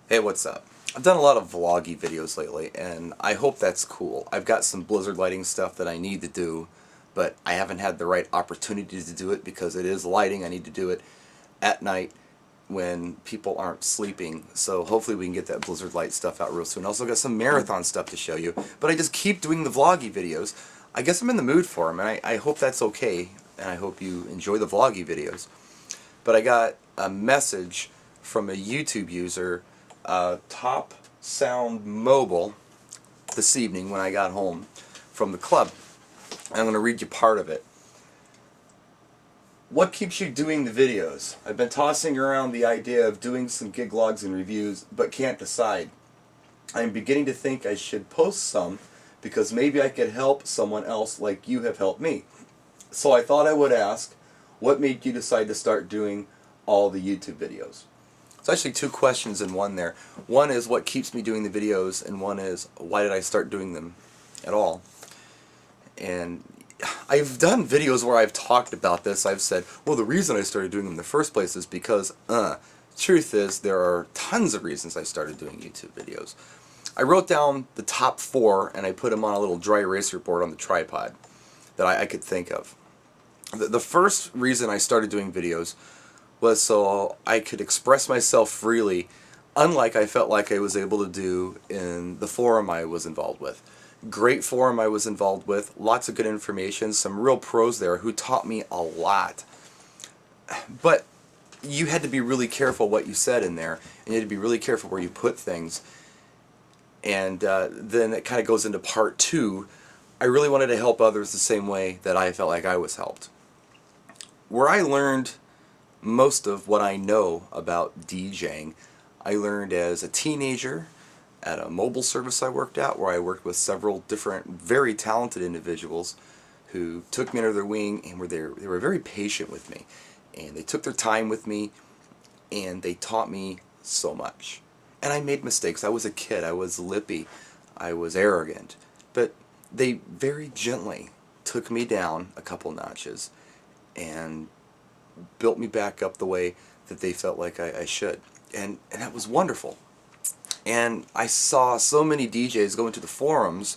Hey, what's up? I've done a lot of vloggy videos lately, and I hope that's cool. I've got some blizzard lighting stuff that I need to do, but I haven't had the right opportunity to do it because it is lighting. I need to do it at night when people aren't sleeping, so hopefully we can get that blizzard light stuff out real soon. I also got some marathon stuff to show you, but I just keep doing the vloggy videos. I guess I'm in the mood for them, and I hope that's okay, and I hope you enjoy the vloggy videos. But I got a message from a YouTube user, Top Sound Mobile, this evening when I got home from the club. I'm going to read you part of it. What keeps you doing the videos? I've been tossing around the idea of doing some gig logs and reviews, but can't decide. I'm beginning to think I should post some because maybe I could help someone else like you have helped me. So I thought I would ask, what made you decide to start doing all the YouTube videos? It's actually two questions in one there. One is what keeps me doing the videos, and one is why did I start doing them at all? And I've done videos where I've talked about this. I've said, well, the reason I started doing them in the first place is because, truth is, there are tons of reasons I started doing YouTube videos. I wrote down the top 4 and I put them on a little dry eraser board on the tripod that I could think of. The first reason I started doing videos was so I could express myself freely, unlike I felt like I was able to do in the forum I was involved with. Great forum I was involved with, lots of good information, some real pros there who taught me a lot. But you had to be really careful what you said in there, and you had to be really careful where you put things. And then it kind of goes into part 2. I really wanted to help others the same way that I felt like I was helped. Where I learned most of what I know about DJing, I learned as a teenager at a mobile service I worked at, where I worked with several different very talented individuals who took me under their wing and they were very patient with me, and they took their time with me, and they taught me so much. And I made mistakes. I was a kid. I was lippy. I was arrogant. But they very gently took me down a couple notches and built me back up the way that they felt like I should. And that was wonderful. And I saw so many DJs go into the forums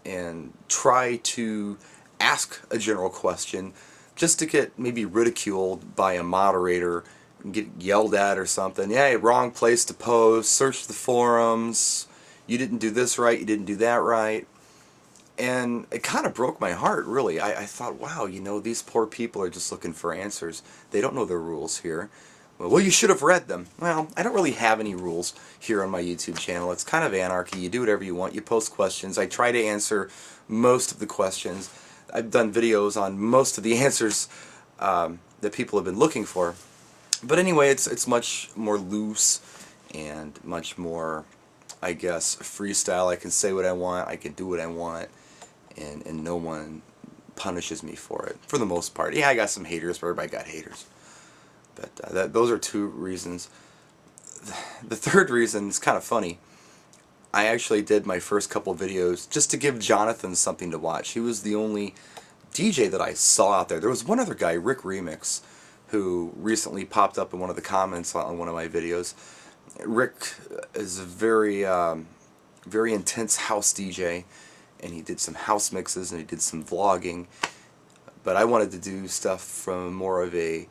and try to ask a general question just to get maybe ridiculed by a moderator and get yelled at or something. Yeah, wrong place to post, search the forums, you didn't do this right, you didn't do that right. And it kind of broke my heart, really. I thought, wow, you know, these poor people are just looking for answers. They don't know the rules here. Well, you should have read them. Well, I don't really have any rules here on my YouTube channel. It's kind of anarchy. You do whatever you want. You post questions. I try to answer most of the questions. I've done videos on most of the answers that people have been looking for. But anyway, it's much more loose and much more, I guess, freestyle. I can say what I want. I can do what I want. And no one punishes me for it, for the most part. Yeah, I got some haters, but everybody got haters. But those are two reasons. The third reason is kind of funny. I actually did my first couple videos just to give Jonathan something to watch. He was the only DJ that I saw out there. There was one other guy, Rick Remix, who recently popped up in one of the comments on one of my videos. Rick is a very, very intense house DJ, and he did some house mixes and he did some vlogging. But I wanted to do stuff from more of a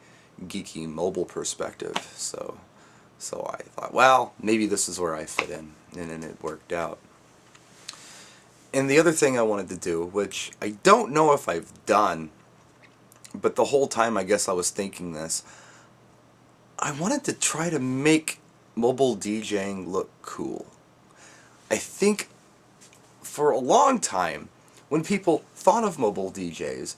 geeky mobile perspective, so I thought, well, maybe this is where I fit in, and then it worked out. And the other thing I wanted to do, which I don't know if I've done, but the whole time I guess I was thinking this, I wanted to try to make mobile DJing look cool. I think for a long time, when people thought of mobile DJs,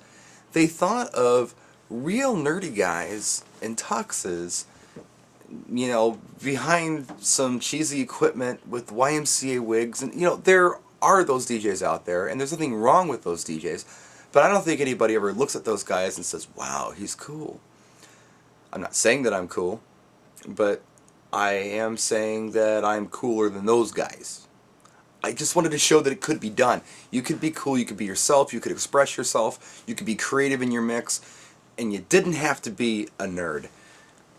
they thought of real nerdy guys in tuxes, you know, behind some cheesy equipment with YMCA wigs, and you know, there are those DJs out there, and there's nothing wrong with those DJs, but I don't think anybody ever looks at those guys and says, wow, he's cool. I'm not saying that I'm cool, but I am saying that I'm cooler than those guys. I just wanted to show that it could be done. You could be cool, you could be yourself, you could express yourself, you could be creative in your mix, and you didn't have to be a nerd.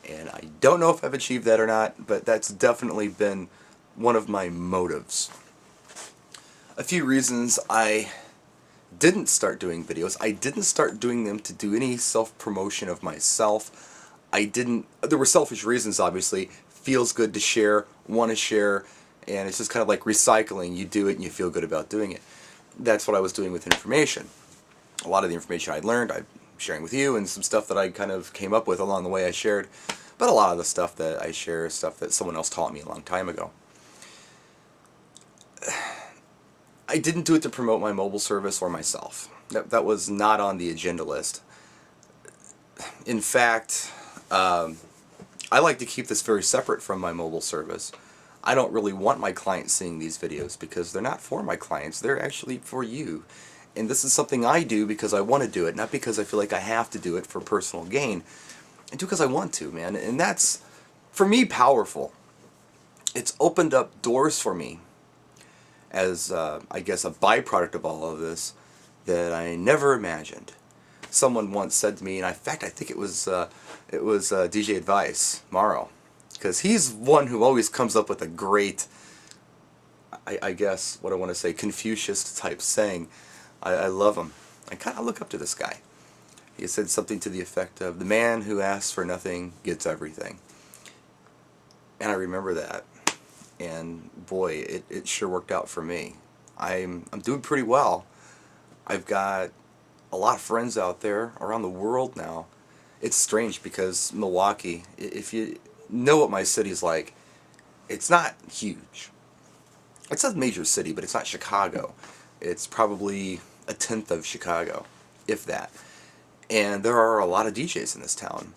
And I don't know if I've achieved that or not, but that's definitely been one of my motives. A few reasons I didn't start doing videos. I didn't start doing them to do any self-promotion of myself. There were selfish reasons, obviously. Feels good to share, want to share, and it's just kind of like recycling. You do it and you feel good about doing it. That's what I was doing with information. A lot of the information I learned, I'm sharing with you, and some stuff that I kind of came up with along the way I shared. But a lot of the stuff that I share is stuff that someone else taught me a long time ago. I didn't do it to promote my mobile service or myself. That was not on the agenda list. In fact, I like to keep this very separate from my mobile service. I don't really want my clients seeing these videos because they're not for my clients. They're actually for you. And this is something I do because I want to do it, not because I feel like I have to do it for personal gain. I do because I want to, man. And that's, for me, powerful. It's opened up doors for me as, I guess, a byproduct of all of this that I never imagined. Someone once said to me, and in fact, I think it was DJ Advice, Morrow, because he's one who always comes up with a great, I guess, what I want to say, Confucius-type saying. I love him. I kind of look up to this guy. He said something to the effect of, the man who asks for nothing gets everything. And I remember that. And boy, it sure worked out for me. I'm doing pretty well. I've got a lot of friends out there around the world now. It's strange because Milwaukee, if you know what my city's like, it's not huge. It's a major city, but it's not Chicago. It's probably a tenth of Chicago, if that. And there are a lot of DJs in this town.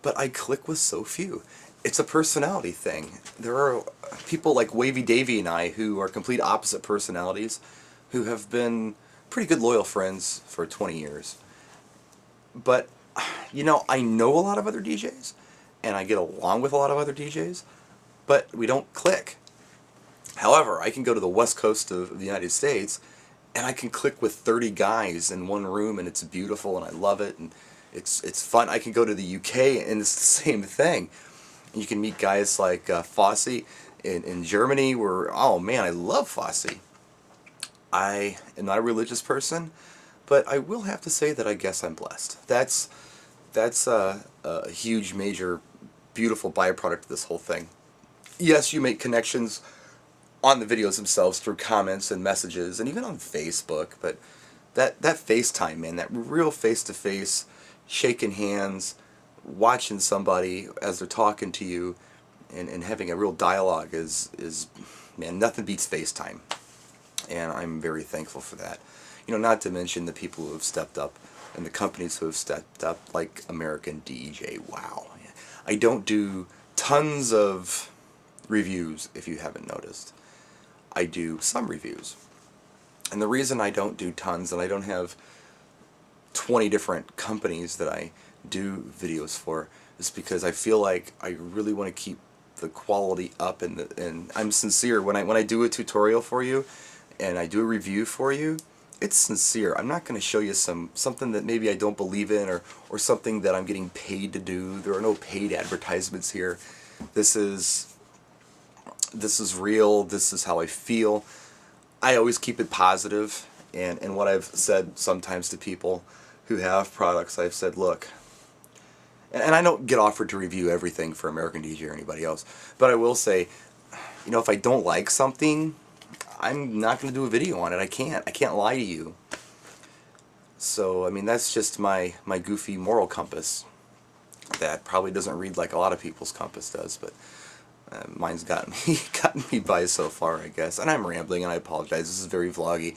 But I click with so few. It's a personality thing. There are people like Wavy Davy and I who are complete opposite personalities who have been pretty good loyal friends for 20 years. But, you know, I know a lot of other DJs and I get along with a lot of other DJs, but we don't click. However, I can go to the west coast of the United States and I can click with 30 guys in one room and it's beautiful and I love it and it's fun. I can go to the UK and it's the same thing. You can meet guys like Fosse in Germany where, oh man, I love Fosse. I am not a religious person, but I will have to say that I guess I'm blessed. That's a huge, major, beautiful byproduct of this whole thing. Yes, you make connections on the videos themselves through comments and messages and even on Facebook, but that FaceTime, man, that real face-to-face, shaking hands, watching somebody as they're talking to you and having a real dialogue is man, nothing beats FaceTime. And I'm very thankful for that. You know, not to mention the people who have stepped up and the companies who have stepped up, like American DJ. Wow. I don't do tons of reviews, if you haven't noticed. I do some reviews. And the reason I don't do tons and I don't have 20 different companies that I do videos for is because I feel like I really want to keep the quality up and I'm sincere when I do a tutorial for you and I do a review for you. It's sincere. I'm not going to show you something that maybe I don't believe in or something that I'm getting paid to do. There are no paid advertisements here. This is real. This is how I feel. I always keep it positive, and what I've said sometimes to people who have products, I've said, look, and I don't get offered to review everything for American DJ or anybody else, but I will say, you know, if I don't like something, I'm not going to do a video on it. I can't lie to you. So, I mean, that's just my goofy moral compass that probably doesn't read like a lot of people's compass does, but mine's gotten me by so far, I guess. And I'm rambling, and I apologize. This is very vloggy.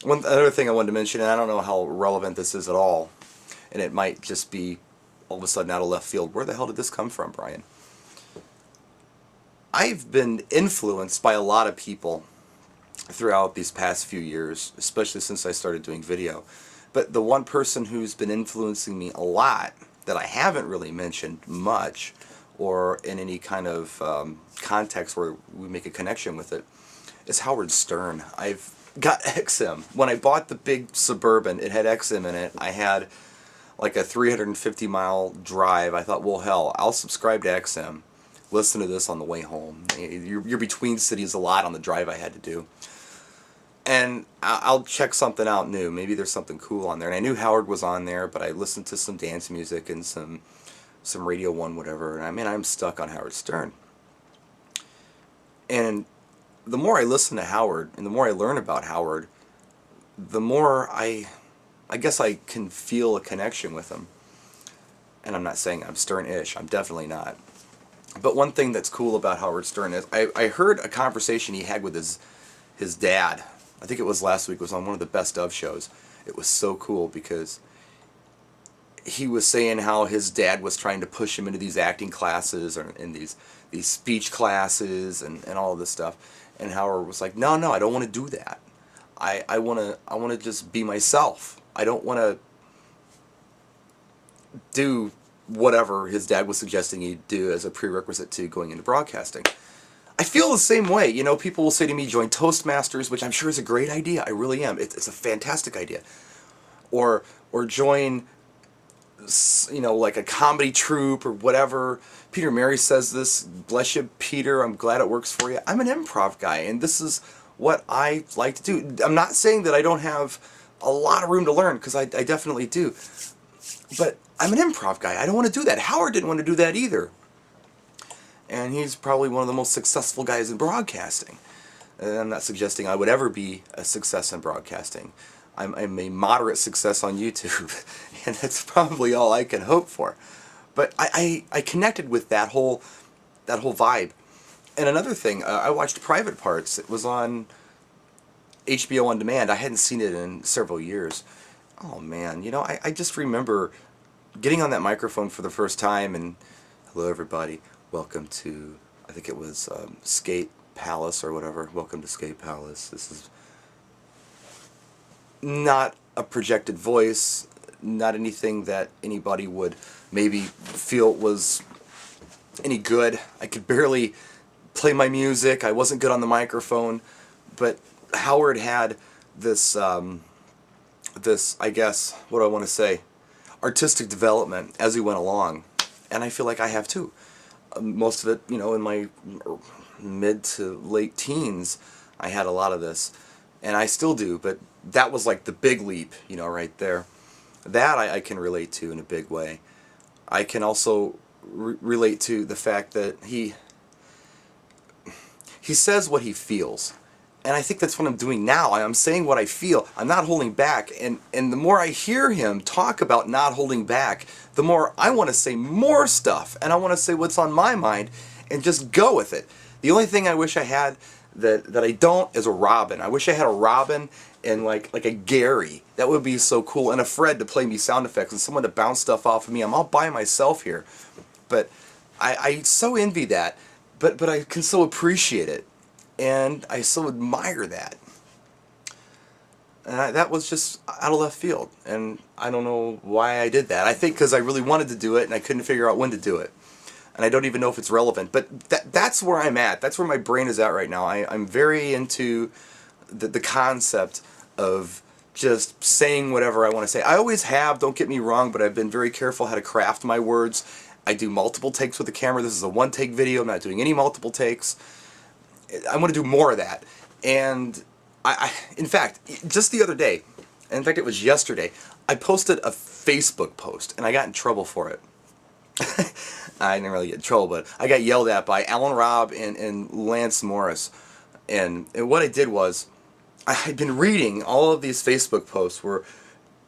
One other thing I wanted to mention, and I don't know how relevant this is at all, and it might just be all of a sudden out of left field. Where the hell did this come from, Brian? I've been influenced by a lot of people throughout these past few years, especially since I started doing video. But the one person who's been influencing me a lot that I haven't really mentioned much or in any kind of context where we make a connection with it is Howard Stern. I've got XM. When I bought the big Suburban, it had XM in it. I had like a 350-mile drive, I thought, well, hell, I'll subscribe to XM. Listen to this on the way home. You're between cities a lot on the drive I had to do. And I'll check something out new. Maybe there's something cool on there. And I knew Howard was on there, but I listened to some dance music and some Radio 1, whatever. And I mean, I'm stuck on Howard Stern. And the more I listen to Howard and the more I learn about Howard, the more I guess I can feel a connection with him. And I'm not saying I'm Stern-ish. I'm definitely not. But one thing that's cool about Howard Stern is I heard a conversation he had with his dad. I think it was last week. It was on one of the Best Of shows. It was so cool because he was saying how his dad was trying to push him into these acting classes or in these speech classes and all of this stuff. And Howard was like, no, I don't want to do that. I want to just be myself. I don't want to do whatever his dad was suggesting he do as a prerequisite to going into broadcasting. I feel the same way. You know, people will say to me, join Toastmasters, which I'm sure is a great idea. I really am. It's a fantastic idea. Or join, you know, like a comedy troupe or whatever. Peter Mary says this, bless you, Peter, I'm glad it works for you. I'm an improv guy, and this is what I like to do. I'm not saying that I don't have a lot of room to learn, because I definitely do. But I'm an improv guy. I don't want to do that. Howard didn't want to do that either. And he's probably one of the most successful guys in broadcasting. And I'm not suggesting I would ever be a success in broadcasting. I'm a moderate success on YouTube, and that's probably all I can hope for. But I connected with that whole vibe. And another thing, I watched Private Parts. It was on HBO On Demand. I hadn't seen it in several years. Oh man, you know, I just remember getting on that microphone for the first time and, hello everybody, welcome to, I think it was Skate Palace or whatever. Welcome to Skate Palace. This is not a projected voice, not anything that anybody would maybe feel was any good. I could barely play my music. I wasn't good on the microphone, but Howard had this, I guess, what do I want to say, artistic development as he went along, and I feel like I have too. Most of it, you know, in my mid to late teens, I had a lot of this, and I still do, but that was like the big leap, you know, right there. That I can relate to in a big way. I can also relate to the fact that he says what he feels. And I think that's what I'm doing now. I'm saying what I feel. I'm not holding back. And the more I hear him talk about not holding back, the more I want to say more stuff. And I want to say what's on my mind and just go with it. The only thing I wish I had that I don't is a Robin. I wish I had a Robin and like a Gary. That would be so cool. And a Fred to play me sound effects and someone to bounce stuff off of me. I'm all by myself here. But I so envy that. But I can so appreciate it. And I so admire that. And that was just out of left field. And I don't know why I did that. I think because I really wanted to do it and I couldn't figure out when to do it. And I don't even know if it's relevant. But that's where I'm at. That's where my brain is at right now. I'm very into the concept of just saying whatever I want to say. I always have, don't get me wrong, but I've been very careful how to craft my words. I do multiple takes with the camera. This is a one-take video. I'm not doing any multiple takes. I want to do more of that. And in fact, just the other day, in fact it was yesterday, I posted a Facebook post and I got in trouble for it. I didn't really get in trouble, but I got yelled at by Alan Robb and Lance Morris. And what I did was, I had been reading all of these Facebook posts where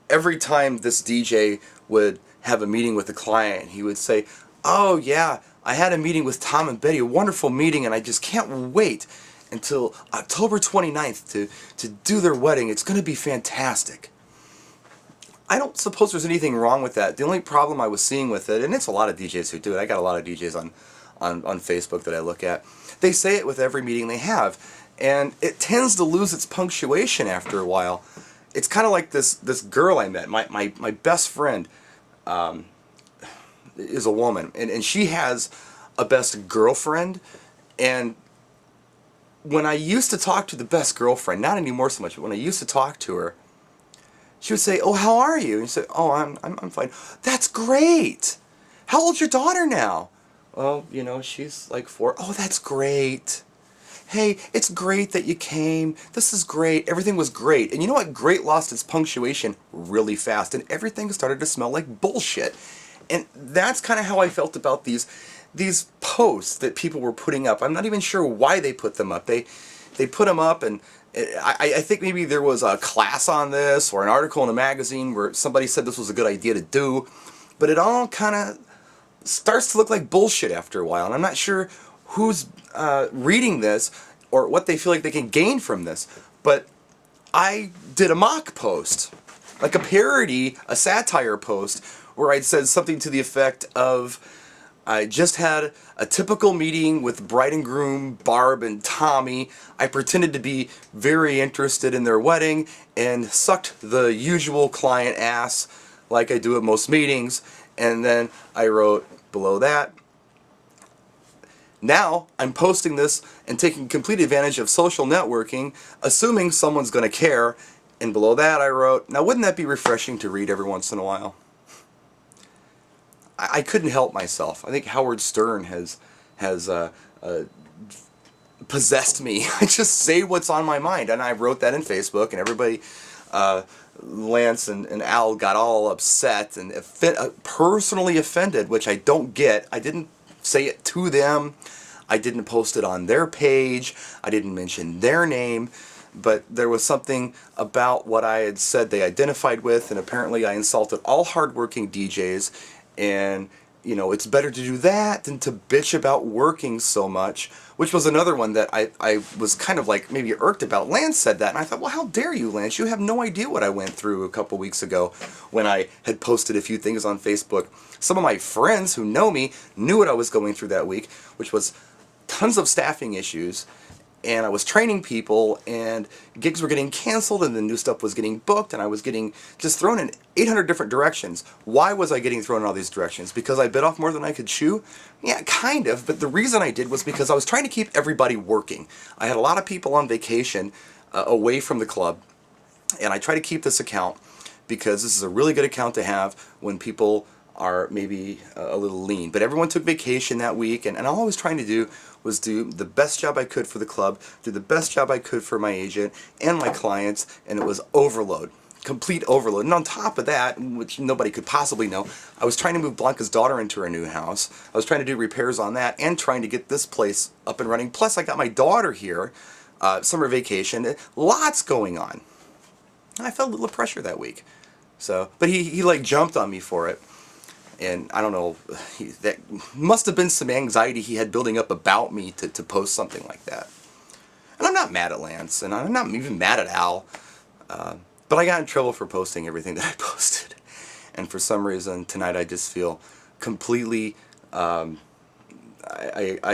every time this DJ would have a meeting with a client, he would say, oh yeah, I had a meeting with Tom and Betty, a wonderful meeting, and I just can't wait until October 29th to do their wedding. It's going to be fantastic. I don't suppose there's anything wrong with that. The only problem I was seeing with it, and it's a lot of DJs who do it, I got a lot of DJs on Facebook that I look at, they say it with every meeting they have, and it tends to lose its punctuation after a while. It's kind of like this girl I met, my best friend, is a woman, and she has a best girlfriend, and when I used to talk to the best girlfriend, not anymore so much, but when I used to talk to her, she would say, "Oh, how are you?" And you say, "Oh, I'm fine." "That's great. How old's your daughter now?" "Well, you know, she's like 4." "Oh, that's great. Hey, it's great that you came. This is great." Everything was great. And you know what? Great lost its punctuation really fast, and everything started to smell like bullshit. And that's kind of how I felt about these posts that people were putting up. I'm not even sure why they put them up. They put them up, and I think maybe there was a class on this or an article in a magazine where somebody said this was a good idea to do, but it all kind of starts to look like bullshit after a while, and I'm not sure who's reading this or what they feel like they can gain from this. But I did a mock post, like a parody, a satire post, where I'd said something to the effect of, "I just had a typical meeting with bride and groom, Barb and Tommy. I pretended to be very interested in their wedding and sucked the usual client ass like I do at most meetings." And then I wrote below that, "Now I'm posting this and taking complete advantage of social networking, assuming someone's going to care." And below that I wrote, "Now wouldn't that be refreshing to read every once in a while?" I couldn't help myself. I think Howard Stern has possessed me. I just say what's on my mind, and I wrote that in Facebook, and everybody, Lance and Al, got all upset and personally offended, which I don't get. I didn't say it to them. I didn't post it on their page. I didn't mention their name. But there was something about what I had said they identified with, and apparently I insulted all hardworking DJs. And, you know, it's better to do that than to bitch about working so much, which was another one that I was kind of like maybe irked about. Lance said that, and I thought, well, how dare you, Lance? You have no idea what I went through a couple weeks ago when I had posted a few things on Facebook. Some of my friends who know me knew what I was going through that week, which was tons of staffing issues, and I was training people, and gigs were getting canceled, and the new stuff was getting booked, and I was getting just thrown in 800 different directions. Why was I getting thrown in all these directions? Because I bit off more than I could chew? Yeah, kind of, but the reason I did was because I was trying to keep everybody working. I had a lot of people on vacation away from the club, and I try to keep this account because this is a really good account to have when people are maybe a little lean. But everyone took vacation that week, and all I was trying to do was do the best job I could for the club, do the best job I could for my agent and my clients, and it was overload. Complete overload. And on top of that, which nobody could possibly know, I was trying to move Blanca's daughter into her new house. I was trying to do repairs on that and trying to get this place up and running. Plus I got my daughter here, summer vacation, lots going on. I felt a little pressure that week. So, but he like jumped on me for it. And I don't know, that must have been some anxiety he had building up about me to post something like that. And I'm not mad at Lance, and I'm not even mad at Al, but I got in trouble for posting everything that I posted. And for some reason, tonight I just feel completely, I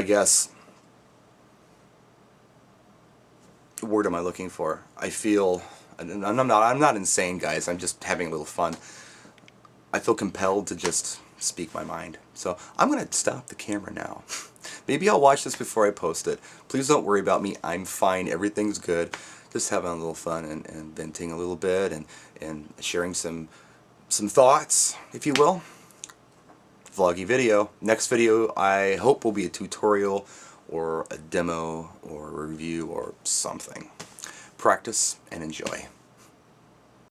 guess, what word am I looking for? I feel, I'm not insane, guys, I'm just having a little fun. I feel compelled to just speak my mind. So I'm going to stop the camera now. Maybe I'll watch this before I post it. Please don't worry about me. I'm fine. Everything's good. Just having a little fun and venting a little bit and sharing some thoughts, if you will. Vloggy video. Next video I hope will be a tutorial or a demo or a review or something. Practice and enjoy.